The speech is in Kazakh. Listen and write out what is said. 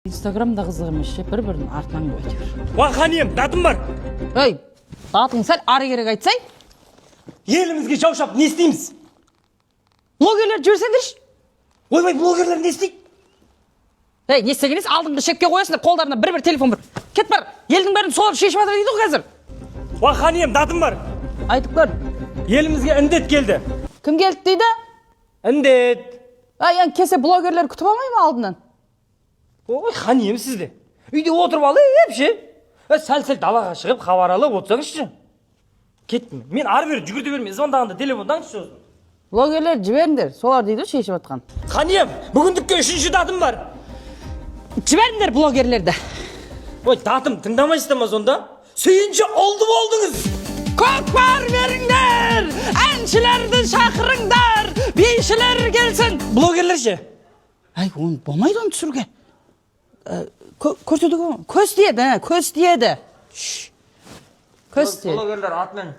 Instagram'da kızık emas, bir-birinin artынан koydu. Vay haniyem, dadım var. Hey, datың sal ары керек айтсай. Elimizge çavuşap ne isteyimiz? Блогерлер жіберсеңдерші. Ойбай, блогерлер не істейді? Hey, не істегеніз алдыңғы шепке қоясыңдар, қолдарына бір телефон бір. Кет бар, елдің бәрін солар шешіп жатыр дейді ғой қазір. Vay haniyem, dadım var. Айтып көр. Elimizge індет geldi. Кім келді дейді? İndet. Yani kese блогерлер күтіп алмай ма алдынан? Ой, haniyem sizde. Үйде отырып алы, hepsi. Сәл-сәл далаға шығып, хабар алып отырсаңызшы. Кеттім. Мен ары бері жүгірді бермей, звондағанда телефондаңызшы өзін. Блогерлер жіберіңдер, солар дейді ғой шешіп жатқан. Haniyem, бүгіндікке 3-ші dadım var. Жіберіңдер блогерлерді. Ой, dadım тыңдамайсыздар ма сонда? Сүйінші oldu болдыңыз. Көкпар беріңдер, әншілерді шақырыңдар, бейшілер келсін. Блогерлер ше? Ай, оны болмайды оны түсіруге. Көрсетуге болмайды. Көз тиеді, көз тиеді. Көз тиеді. Блогерлер атмен.